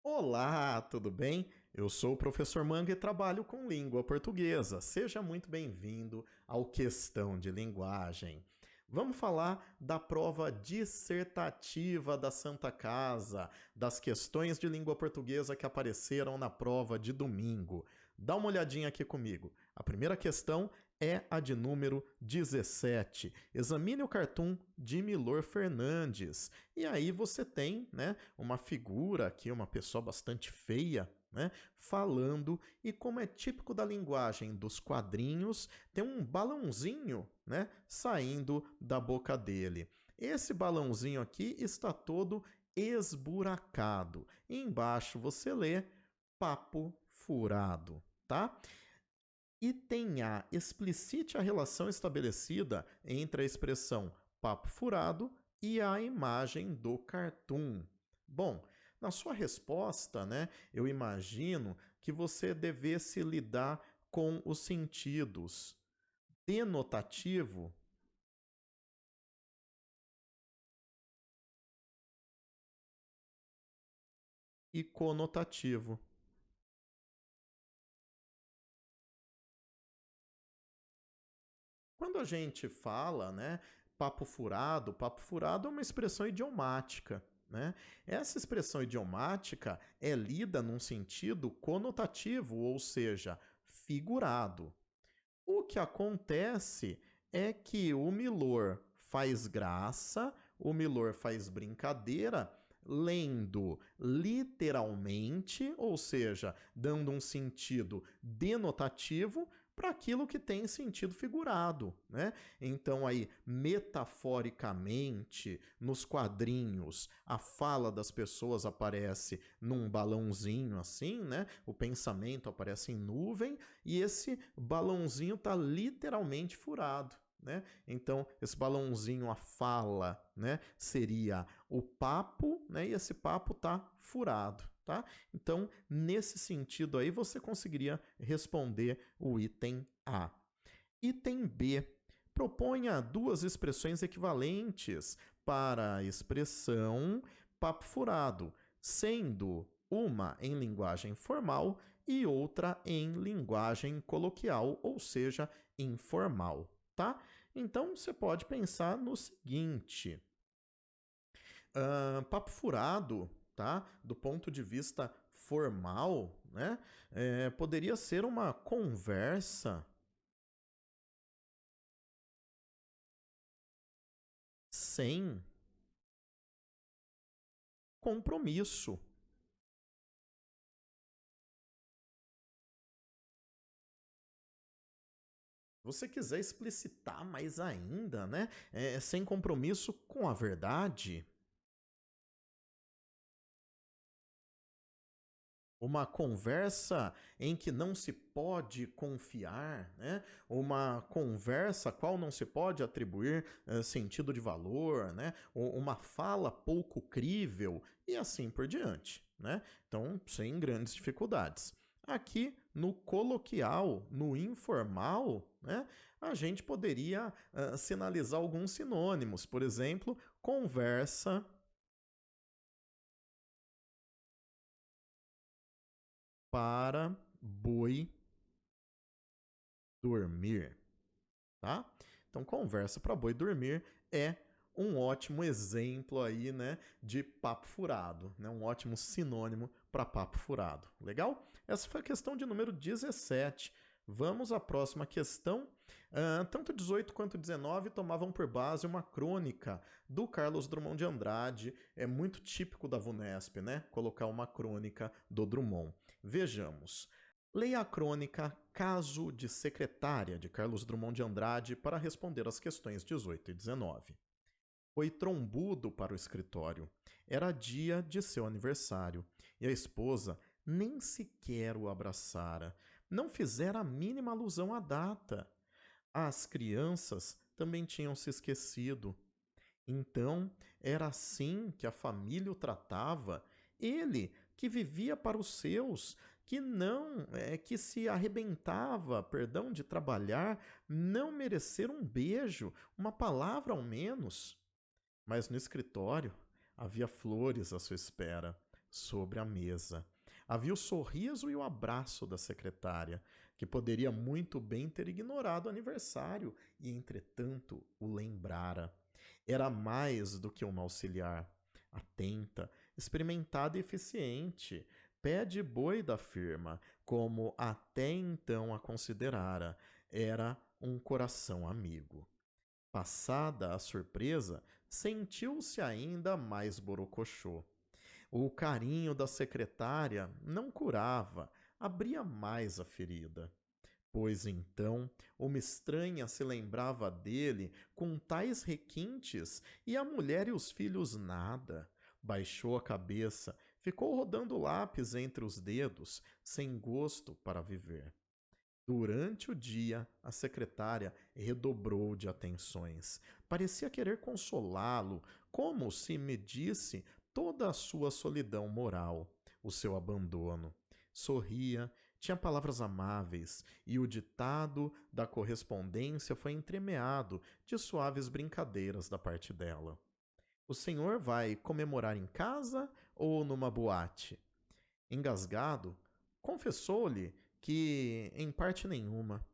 Olá, tudo bem? Eu sou o professor Manga e trabalho com língua portuguesa. Seja muito bem-vindo ao Questão de Linguagem. Vamos falar da prova dissertativa da Santa Casa, das questões de língua portuguesa que apareceram na prova de domingo. Dá uma olhadinha aqui comigo. A primeira questão é a de número 17. Examine o cartoon de Milor Fernandes. E aí você tem, uma figura aqui, uma pessoa bastante feia, falando, e como é típico da linguagem dos quadrinhos, tem um balãozinho, saindo da boca dele. Esse balãozinho aqui está todo esburacado. E embaixo você lê papo furado, tá? Item A. Explicite a relação estabelecida entre a expressão papo furado e a imagem do cartoon. Bom, na sua resposta, eu imagino que você devesse lidar com os sentidos denotativo e conotativo. Quando a gente fala, papo furado é uma expressão idiomática, né? Essa expressão idiomática é lida num sentido conotativo, ou seja, figurado. O que acontece é que o Milor faz graça, o Milor faz brincadeira, lendo literalmente, ou seja, dando um sentido denotativo para aquilo que tem sentido figurado, né? Então aí, metaforicamente, nos quadrinhos, a fala das pessoas aparece num balãozinho assim, né? O pensamento aparece em nuvem e esse balãozinho está literalmente furado. Então, esse balãozinho, a fala, seria o papo, e esse papo está furado. Tá? Então, nesse sentido aí, você conseguiria responder o item A. Item B. Proponha duas expressões equivalentes para a expressão papo furado, sendo uma em linguagem formal e outra em linguagem coloquial, ou seja, informal, tá? Então, você pode pensar no seguinte: papo furado, tá? Do ponto de vista formal, poderia ser uma conversa sem compromisso. Se você quiser explicitar mais ainda, sem compromisso com a verdade, uma conversa em que não se pode confiar, uma conversa a qual não se pode atribuir sentido de valor, uma fala pouco crível e assim por diante. Então, sem grandes dificuldades. Aqui no coloquial, no informal, a gente poderia sinalizar alguns sinônimos. Por exemplo, conversa para boi dormir, tá? Então, conversa para boi dormir é um ótimo exemplo aí, de papo furado, um ótimo sinônimo para papo furado. Legal? Essa foi a questão de número 17. Vamos à próxima questão. Tanto 18 quanto 19 tomavam por base uma crônica do Carlos Drummond de Andrade. É muito típico da VUNESP, colocar uma crônica do Drummond. Vejamos. Leia a crônica Caso de Secretária, de Carlos Drummond de Andrade, para responder às questões 18 e 19. Foi trombudo para o escritório. Era dia de seu aniversário, e a esposa nem sequer o abraçara. Não fizera a mínima alusão à data. As crianças também tinham se esquecido. Então, era assim que a família o tratava. Ele, que vivia para os seus, que não, que se arrebentava, de trabalhar, não merecer um beijo, uma palavra ao menos. Mas no escritório havia flores à sua espera. sobre a mesa. Havia o sorriso e o abraço da secretária, que poderia muito bem ter ignorado o aniversário e, entretanto, o lembrara. Era mais do que uma auxiliar. Atenta, experimentada e eficiente, pé de boi da firma, como até então a considerara, era um coração amigo. Passada a surpresa, sentiu-se ainda mais borocochô. O carinho da secretária não curava, abria mais a ferida. Pois então uma estranha se lembrava dele com tais requintes e a mulher e os filhos nada. Baixou a cabeça, ficou rodando o lápis entre os dedos, sem gosto para viver. Durante o dia, a secretária redobrou de atenções. Parecia querer consolá-lo, como se medisse toda a sua solidão moral, o seu abandono. Sorria, tinha palavras amáveis, e o ditado da correspondência foi entremeado de suaves brincadeiras da parte dela. O senhor vai comemorar em casa ou numa boate? Engasgado, confessou-lhe que em parte nenhuma.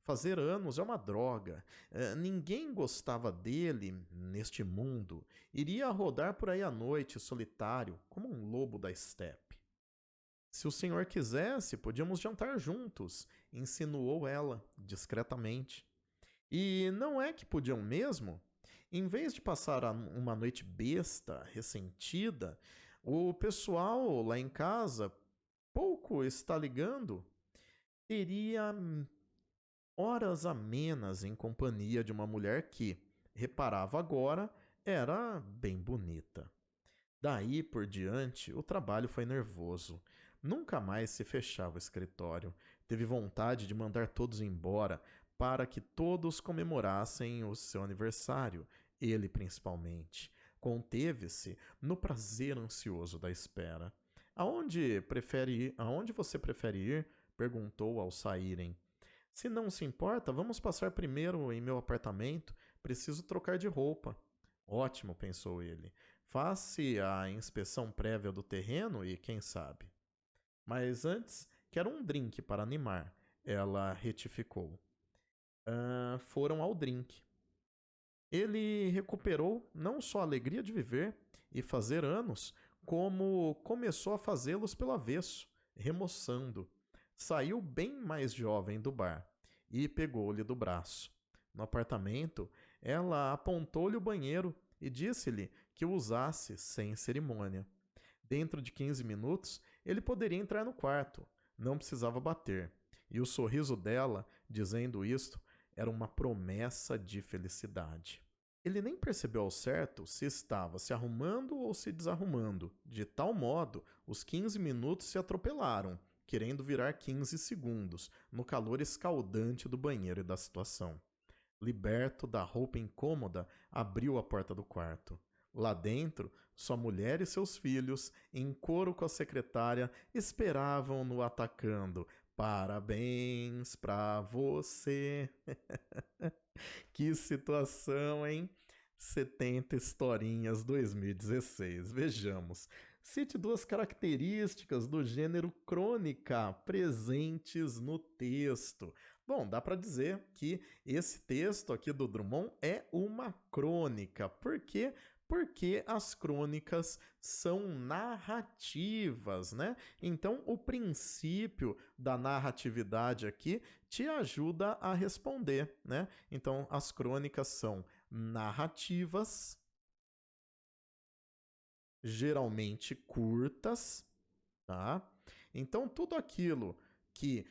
Fazer anos é uma droga. Ninguém gostava dele neste mundo. Iria rodar por aí à noite, solitário, como um lobo da estepe. Se o senhor quisesse, podíamos jantar juntos, insinuou ela, discretamente. E não é que podiam mesmo? Em vez de passar uma noite besta, ressentida, o pessoal lá em casa pouco está ligando, teria horas amenas em companhia de uma mulher que, reparava agora, era bem bonita. Daí por diante, o trabalho foi nervoso. Nunca mais se fechava o escritório. Teve vontade de mandar todos embora para que todos comemorassem o seu aniversário, ele principalmente. Conteve-se no prazer ansioso da espera. Aonde você prefere ir? Perguntou ao saírem. Se não se importa, vamos passar primeiro em meu apartamento. Preciso trocar de roupa. Ótimo, pensou ele. Faça a inspeção prévia do terreno e quem sabe. Mas antes, quero um drink para animar. Ela retificou. Foram ao drink. Ele recuperou não só a alegria de viver e fazer anos, como começou a fazê-los pelo avesso, remoçando. Saiu bem mais jovem do bar e pegou-lhe do braço. No apartamento, ela apontou-lhe o banheiro e disse-lhe que o usasse sem cerimônia. Dentro de 15 minutos, ele poderia entrar no quarto. Não precisava bater. E o sorriso dela, dizendo isto, era uma promessa de felicidade. Ele nem percebeu ao certo se estava se arrumando ou se desarrumando. De tal modo, os 15 minutos se atropelaram, querendo virar 15 segundos, no calor escaldante do banheiro e da situação. Liberto da roupa incômoda, abriu a porta do quarto. Lá dentro, sua mulher e seus filhos, em coro com a secretária, esperavam-no atacando. Parabéns pra você. Que situação, hein? 70 historinhas 2016. Vejamos. Cite duas características do gênero crônica presentes no texto. Bom, dá para dizer que esse texto aqui do Drummond é uma crônica. Por quê? Porque as crônicas são narrativas, né? Então, o princípio da narratividade aqui te ajuda a responder, né? Então, as crônicas são narrativas, geralmente curtas, tá? Então, tudo aquilo que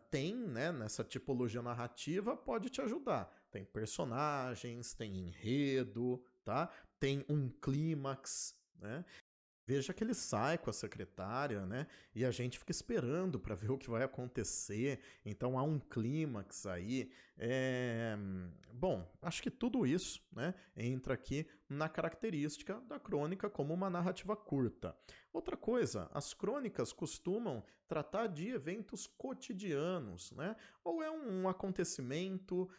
tem, né, nessa tipologia narrativa pode te ajudar. Tem personagens, tem enredo, tá? Tem um clímax, né? Veja que ele sai com a secretária, né? E a gente fica esperando para ver o que vai acontecer. Então há um clímax aí. Bom, acho que tudo isso, né, entra aqui na característica da crônica como uma narrativa curta. Outra coisa, as crônicas costumam tratar de eventos cotidianos, né? Ou é um acontecimento,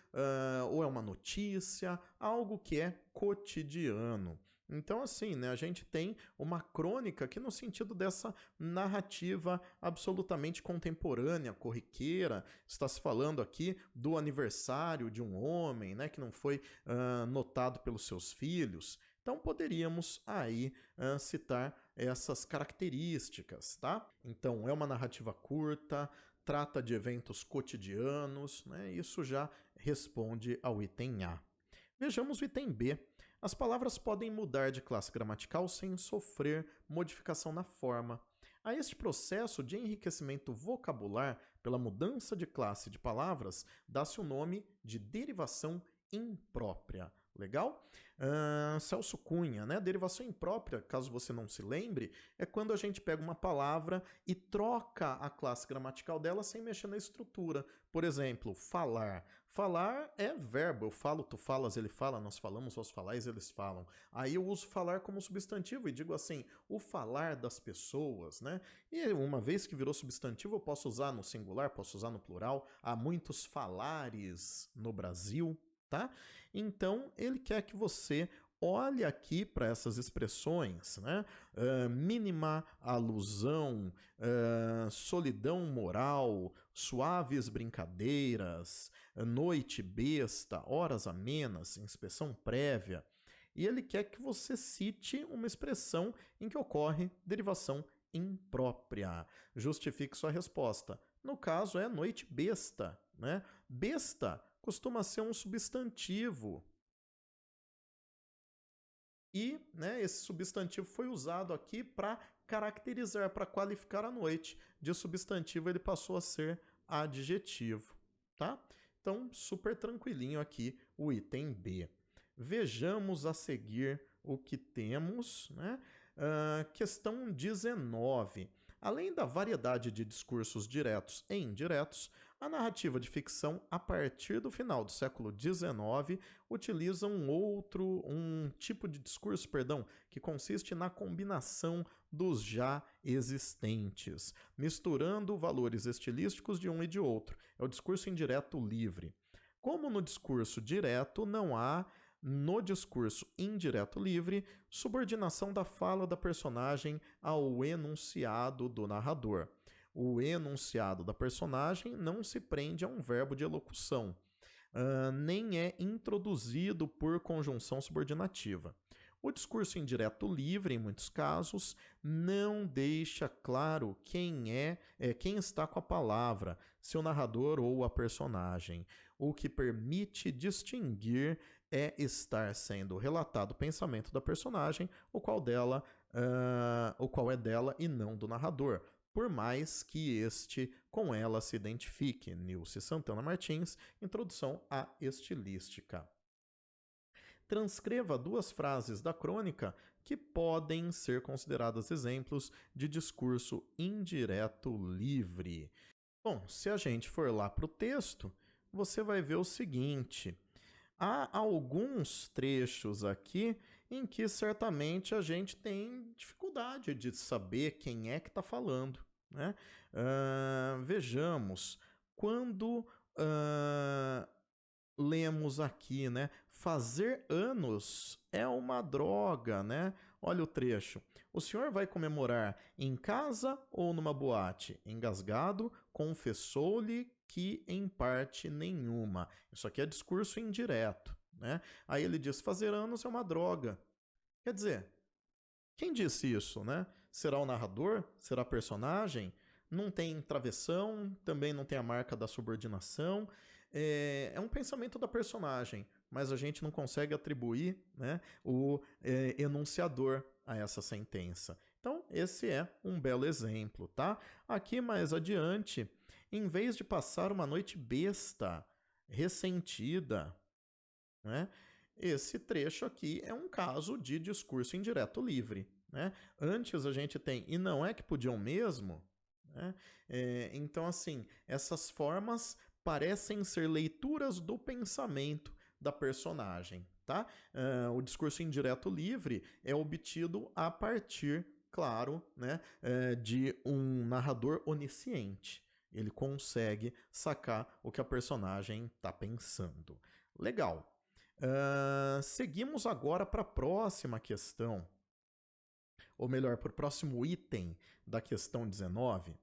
ou é uma notícia, algo que é cotidiano. Então, assim, né, a gente tem uma crônica que, no sentido dessa narrativa absolutamente contemporânea, corriqueira, está se falando aqui do aniversário de um homem, né, que não foi notado pelos seus filhos. Então, poderíamos aí citar essas características, tá? Então, é uma narrativa curta, trata de eventos cotidianos, né? Isso já responde ao item A. Vejamos o item B. As palavras podem mudar de classe gramatical sem sofrer modificação na forma. A este processo de enriquecimento vocabular pela mudança de classe de palavras dá-se o nome de derivação imprópria. Legal? Celso Cunha, né? Derivação imprópria, caso você não se lembre, é quando a gente pega uma palavra e troca a classe gramatical dela sem mexer na estrutura. Por exemplo, falar. Falar é verbo. Eu falo, tu falas, ele fala, nós falamos, vós falais, eles falam. Aí eu uso falar como substantivo e digo assim, o falar das pessoas, né? E uma vez que virou substantivo, eu posso usar no singular, posso usar no plural. Há muitos falares no Brasil, tá? Então, ele quer que você olhe aqui para essas expressões, né? Mínima alusão, solidão moral, suaves brincadeiras, noite besta, horas amenas, inspeção prévia. E ele quer que você cite uma expressão em que ocorre derivação imprópria. Justifique sua resposta. No caso, é noite besta, né? Besta costuma ser um substantivo. E, né, esse substantivo foi usado aqui para caracterizar, para qualificar a noite. De substantivo ele passou a ser adjetivo, tá? Então, super tranquilinho aqui o item B. Vejamos a seguir o que temos, né? Questão 19. Além da variedade de discursos diretos e indiretos, a narrativa de ficção, a partir do final do século XIX, utiliza um tipo de discurso, que consiste na combinação dos já existentes, misturando valores estilísticos de um e de outro. É o discurso indireto livre. Como no discurso direto, não há, no discurso indireto livre, subordinação da fala da personagem ao enunciado do narrador. O enunciado da personagem não se prende a um verbo de elocução, nem é introduzido por conjunção subordinativa. O discurso indireto livre, em muitos casos, não deixa claro quem está com a palavra, se o narrador ou a personagem. O que permite distinguir é estar sendo relatado o pensamento da personagem, o qual é dela e não do narrador, por mais que este com ela se identifique. Nilce Santana Martins, Introdução à Estilística. Transcreva 2 frases da crônica que podem ser consideradas exemplos de discurso indireto livre. Bom, se a gente for lá para o texto, você vai ver o seguinte: há alguns trechos aqui em que certamente a gente tem dificuldade de saber quem é que está falando, né? Vejamos, quando lemos aqui, né? Fazer anos é uma droga, né? Olha o trecho. O senhor vai comemorar em casa ou numa boate? Engasgado, confessou-lhe que em parte nenhuma. Isso aqui é discurso indireto, né? Aí ele diz: fazer anos é uma droga. Quer dizer, quem disse isso, né? Será o narrador? Será a personagem? Não tem travessão, também não tem a marca da subordinação. É um pensamento da personagem, mas a gente não consegue atribuir, né, o enunciador a essa sentença. Então, esse é um belo exemplo, tá? Aqui mais adiante, em vez de passar uma noite besta, ressentida, né? Esse trecho aqui é um caso de discurso indireto livre, né? Antes a gente tem, e não é que podiam mesmo, né? Então, assim, essas formas parecem ser leituras do pensamento da personagem, tá? O discurso indireto livre é obtido a partir, claro, né, de um narrador onisciente. Ele consegue sacar o que a personagem está pensando. Legal. Seguimos agora para a próxima questão, ou melhor, para o próximo item da questão 19.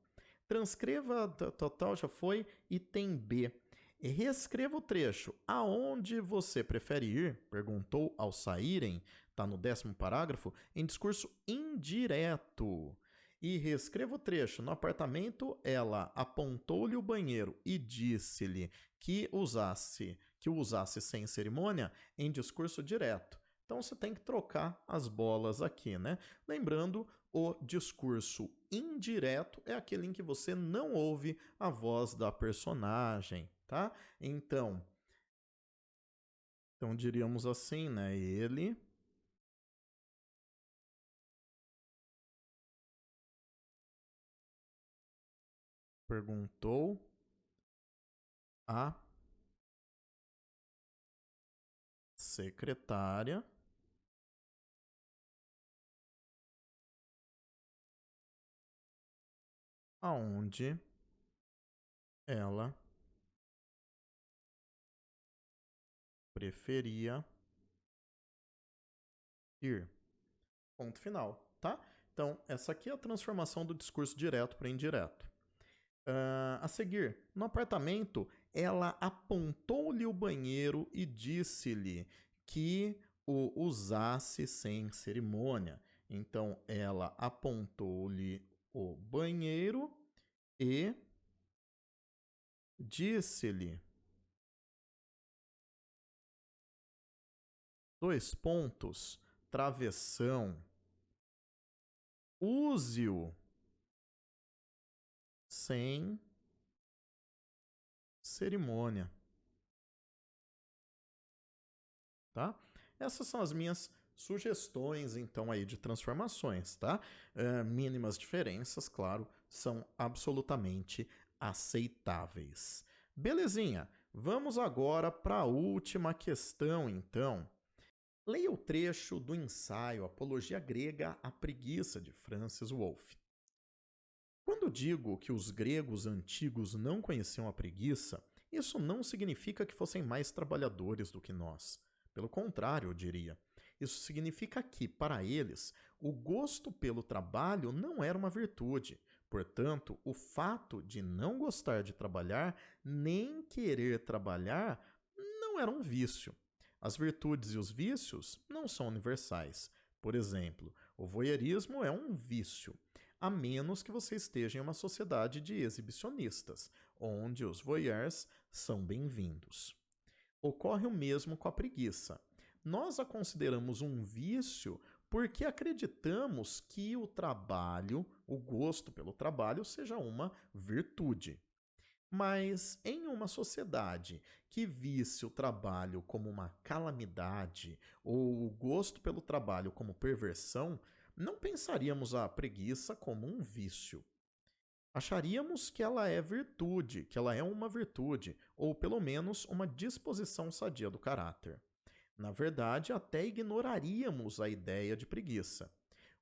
Transcreva, total já foi, item B. Reescreva o trecho. Aonde você prefere ir? Perguntou ao saírem, está no 10º parágrafo, em discurso indireto. E reescreva o trecho. No apartamento, ela apontou-lhe o banheiro e disse-lhe que o usasse sem cerimônia em discurso direto. Então você tem que trocar as bolas aqui, né? Lembrando, o discurso indireto é aquele em que você não ouve a voz da personagem, tá? Então diríamos assim, né? Ele perguntou à secretária aonde ela preferia ir. Ponto final, tá? Então, essa aqui é a transformação do discurso direto para indireto. A seguir, no apartamento, ela apontou-lhe o banheiro e disse-lhe que o usasse sem cerimônia. Então, ela apontou-lhe o banheiro e disse-lhe, dois pontos, travessão, use-o sem cerimônia. Tá? Essas são as minhas sugestões, então, aí de transformações, tá? Mínimas diferenças, claro, são absolutamente aceitáveis. Belezinha, vamos agora para a última questão, então. Leia o trecho do ensaio Apologia Grega à Preguiça, de Francis Wolff. Quando digo que os gregos antigos não conheciam a preguiça, isso não significa que fossem mais trabalhadores do que nós. Pelo contrário, eu diria. Isso significa que, para eles, o gosto pelo trabalho não era uma virtude. Portanto, o fato de não gostar de trabalhar, nem querer trabalhar, não era um vício. As virtudes e os vícios não são universais. Por exemplo, o voyeurismo é um vício, a menos que você esteja em uma sociedade de exibicionistas, onde os voyeurs são bem-vindos. Ocorre o mesmo com a preguiça. Nós a consideramos um vício porque acreditamos que o trabalho, o gosto pelo trabalho, seja uma virtude. Mas em uma sociedade que visse o trabalho como uma calamidade ou o gosto pelo trabalho como perversão, não pensaríamos a preguiça como um vício. Acharíamos que ela é virtude, que ela é uma virtude, ou pelo menos uma disposição sadia do caráter. Na verdade, até ignoraríamos a ideia de preguiça.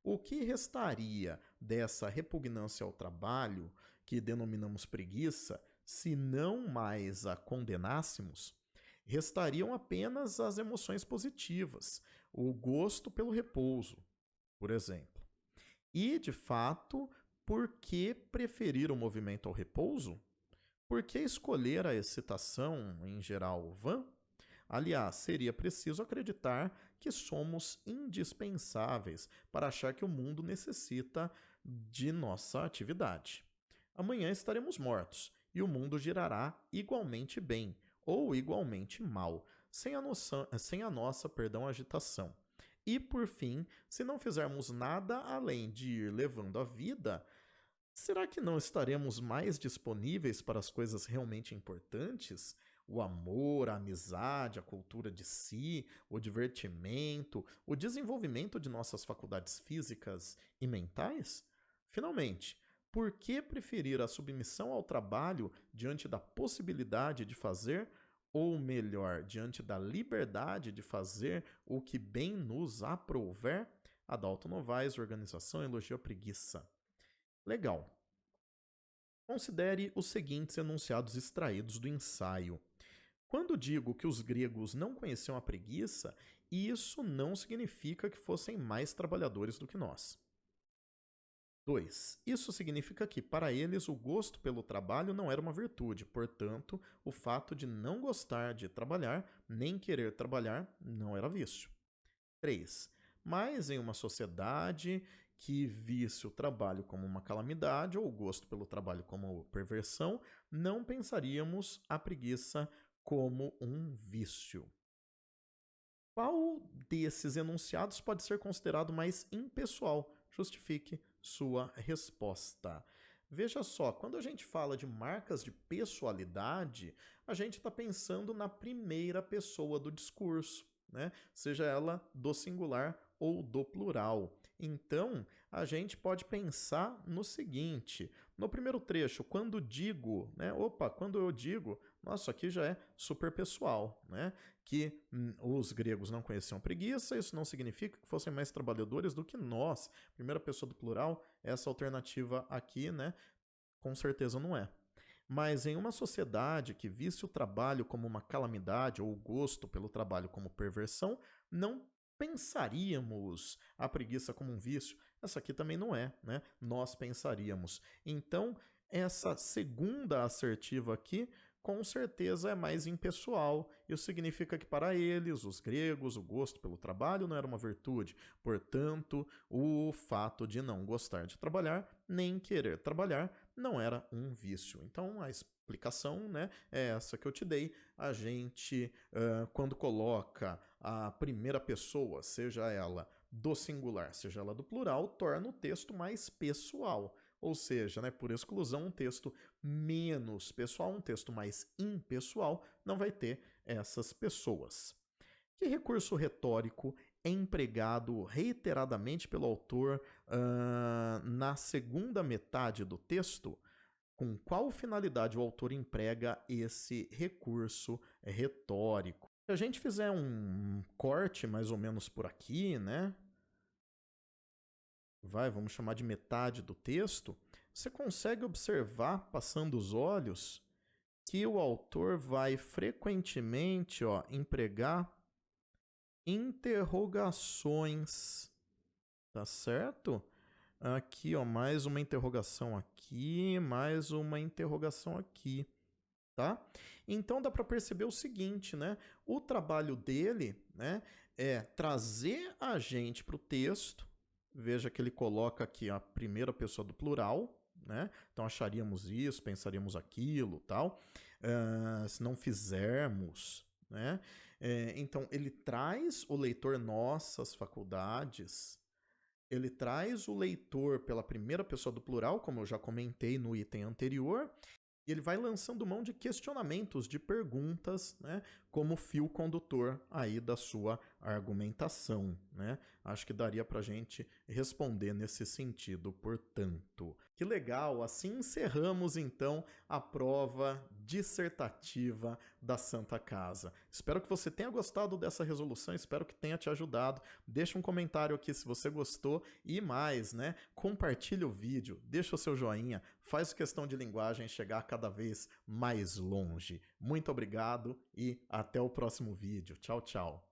O que restaria dessa repugnância ao trabalho, que denominamos preguiça, se não mais a condenássemos? Restariam apenas as emoções positivas, o gosto pelo repouso, por exemplo. E, de fato, por que preferir o movimento ao repouso? Por que escolher a excitação, em geral, vã? Aliás, seria preciso acreditar que somos indispensáveis para achar que o mundo necessita de nossa atividade. Amanhã estaremos mortos e o mundo girará igualmente bem ou igualmente mal, sem a nossa agitação. E, por fim, se não fizermos nada além de ir levando a vida, será que não estaremos mais disponíveis para as coisas realmente importantes? O amor, a amizade, a cultura de si, o divertimento, o desenvolvimento de nossas faculdades físicas e mentais? Finalmente, por que preferir a submissão ao trabalho diante da possibilidade de fazer, ou melhor, diante da liberdade de fazer o que bem nos aprouver? Adalto Novaes, Organização Elogia a Preguiça. Legal. Considere os seguintes enunciados extraídos do ensaio. Quando digo que os gregos não conheciam a preguiça, isso não significa que fossem mais trabalhadores do que nós. 2. Isso significa que, para eles, o gosto pelo trabalho não era uma virtude, portanto, o fato de não gostar de trabalhar, nem querer trabalhar, não era vício. 3. Mas em uma sociedade que visse o trabalho como uma calamidade ou o gosto pelo trabalho como perversão, não pensaríamos a preguiça como um vício. Qual desses enunciados pode ser considerado mais impessoal? Justifique sua resposta. Veja só, quando a gente fala de marcas de pessoalidade, a gente está pensando na primeira pessoa do discurso, né? Seja ela do singular ou do plural. Então, a gente pode pensar no seguinte: no primeiro trecho, quando digo, né? Quando eu digo, nossa, aqui já é super pessoal, né? Que os gregos não conheciam preguiça, isso não significa que fossem mais trabalhadores do que nós. Primeira pessoa do plural, essa alternativa aqui, né? Com certeza não é. Mas em uma sociedade que visse o trabalho como uma calamidade ou o gosto pelo trabalho como perversão, não pensaríamos a preguiça como um vício. Essa aqui também não é, né? Nós pensaríamos. Então, essa segunda assertiva aqui, com certeza é mais impessoal. Isso significa que para eles, os gregos, o gosto pelo trabalho não era uma virtude. Portanto, o fato de não gostar de trabalhar, nem querer trabalhar, não era um vício. Então, a explicação, né, é essa que eu te dei. A gente, quando coloca a primeira pessoa, seja ela do singular, seja ela do plural, torna o texto mais pessoal. Ou seja, né, por exclusão, um texto menos pessoal, um texto mais impessoal, não vai ter essas pessoas. Que recurso retórico é empregado reiteradamente pelo autor na segunda metade do texto? Com qual finalidade o autor emprega esse recurso retórico? Se a gente fizer um corte mais ou menos por aqui, né? Vamos chamar de metade do texto, você consegue observar, passando os olhos, que o autor vai frequentemente empregar interrogações, tá certo? Aqui, mais uma interrogação aqui, mais uma interrogação aqui, tá? Então dá para perceber o seguinte, né? O trabalho dele, né, é trazer a gente para o texto. Veja que ele coloca aqui a primeira pessoa do plural, né? Então acharíamos isso, pensaríamos aquilo, tal. Se não fizermos, né? Então ele traz o leitor nossas faculdades. Ele traz o leitor pela primeira pessoa do plural, como eu já comentei no item anterior, e ele vai lançando mão de questionamentos, de perguntas, né, como fio condutor aí da sua argumentação, né? Acho que daria para a gente responder nesse sentido, portanto. Que legal! Assim encerramos então a prova dissertativa da Santa Casa. Espero que você tenha gostado dessa resolução, espero que tenha te ajudado. Deixa um comentário aqui se você gostou e mais, né? Compartilhe o vídeo, deixa o seu joinha, faz Questão de Linguagem chegar cada vez mais longe. Muito obrigado e até o próximo vídeo. Tchau, tchau.